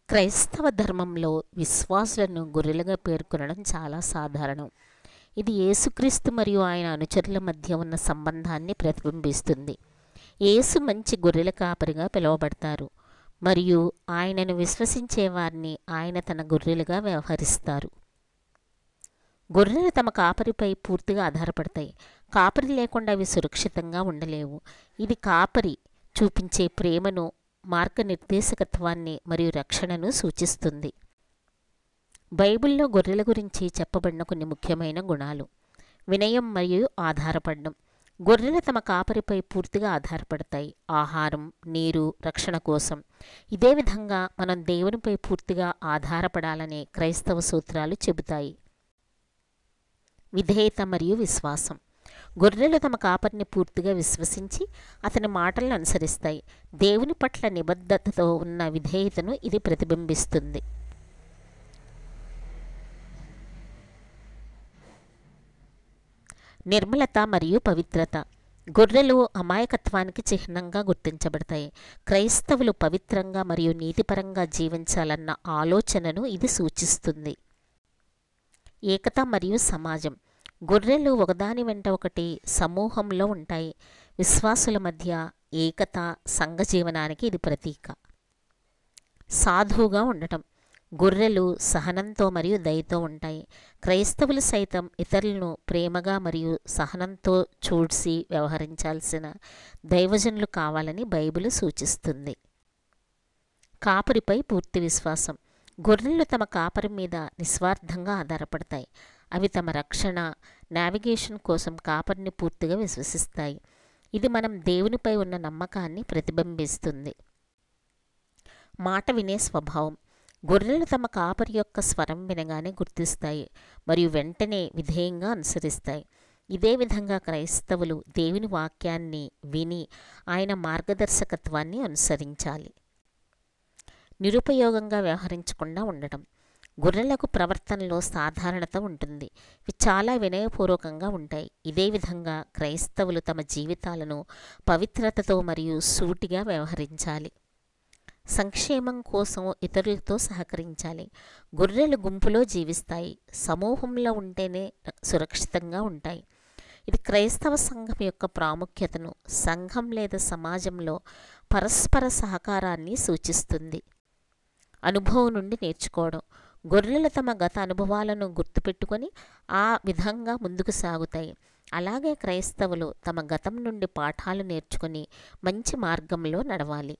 క్రైస్తవ ధర్మంలో విశ్వాసులను గొర్రెలుగా పేర్కొనడం చాలా సాధారణం. ఇది యేసుక్రీస్తు మరియు ఆయన అనుచరుల మధ్య ఉన్న సంబంధాన్ని ప్రతిబింబిస్తుంది. యేసు మంచి గొర్రెల కాపరిగా పిలువబడతారు మరియు ఆయనను విశ్వసించే వారిని ఆయన తన గొర్రెలుగా వ్యవహరిస్తారు. గొర్రెలు తమ కాపరిపై పూర్తిగా ఆధారపడతాయి. కాపరి లేకుండా అవి సురక్షితంగా ఉండలేవు. ఇది కాపరి చూపించే ప్రేమను, మార్గనిర్దేశకత్వాన్ని మరియు రక్షణను సూచిస్తుంది. బైబిల్లో గొర్రెల గురించి చెప్పబడిన కొన్ని ముఖ్యమైన గుణాలు: వినయం మరియు ఆధారపడడం. గొర్రెలు తమ కాపరిపై పూర్తిగా ఆధారపడతాయి, ఆహారం, నీరు, రక్షణ కోసం. ఇదే విధంగా మనం దేవునిపై పూర్తిగా ఆధారపడాలనే క్రైస్తవ సూత్రాలు చెబుతాయి. విధేయత మరియు విశ్వాసం. గొర్రెలు తమ కాపరిని పూర్తిగా విశ్వసించి అతని మాటలను అనుసరిస్తాయి. దేవుని పట్ల నిబద్ధతతో ఉన్న విధేయతను ఇది ప్రతిబింబిస్తుంది. నిర్మలత మరియు పవిత్రత. గొర్రెలు అమాయకత్వానికి చిహ్నంగా గుర్తించబడతాయి. క్రైస్తవులు పవిత్రంగా మరియు నీతిపరంగా జీవించాలన్న ఆలోచనను ఇది సూచిస్తుంది. ఏకత మరియు సమాజం. గొర్రెలు ఒకదాని వెంట ఒకటి సమూహంలో ఉంటాయి. విశ్వాసుల మధ్య ఏకత, సంఘ జీవనానికి ఇది ప్రతీక. సాధువుగా ఉండటం. గొర్రెలు సహనంతో మరియు దయతో ఉంటాయి. క్రైస్తవులు సైతం ఇతరులను ప్రేమగా మరియు సహనంతో చూసి వ్యవహరించాల్సిన దైవజనులు కావాలని బైబిల్ సూచిస్తుంది. కాపరిపై పూర్తి విశ్వాసం. గొర్రెలు తమ కాపరి మీద నిస్వార్థంగా ఆధారపడతాయి. అవి తమ రక్షణ, నావిగేషన్ కోసం కాపరిని పూర్తిగా విశ్వసిస్తాయి. ఇది మనం దేవునిపై ఉన్న నమ్మకాన్ని ప్రతిబింబిస్తుంది. మాట వినే స్వభావం. గొర్రెలు తమ కాపరి యొక్క స్వరం వినగానే గుర్తిస్తాయి మరియు వెంటనే విధేయంగా అనుసరిస్తాయి. ఇదే విధంగా క్రైస్తవులు దేవుని వాక్యాన్ని విని ఆయన మార్గదర్శకత్వాన్ని అనుసరించాలి. నిరుపయోగంగా వ్యవహరించకుండా ఉండటం. గొర్రెలకు ప్రవర్తనలో సాధారణత ఉంటుంది. ఇవి చాలా వినయపూర్వకంగా ఉంటాయి. ఇదే విధంగా క్రైస్తవులు తమ జీవితాలను పవిత్రతతో మరియు సూటిగా వ్యవహరించాలి. సంక్షేమం కోసం ఇతరులతో సహకరించాలి. గొర్రెలు గుంపులో జీవిస్తాయి. సమూహంలో ఉంటేనే సురక్షితంగా ఉంటాయి. ఇది క్రైస్తవ సంఘం యొక్క ప్రాముఖ్యతను, సంఘం లేదా సమాజంలో పరస్పర సహకారాన్ని సూచిస్తుంది. అనుభవం నుండి నేర్చుకోవడం. గొర్రెలు తమ గత అనుభవాలను గుర్తుపెట్టుకొని ఆ విధంగా ముందుకు సాగుతాయి. అలాగే క్రైస్తవులు తమ గతం నుండి పాఠాలు నేర్చుకొని మంచి మార్గంలో నడవాలి.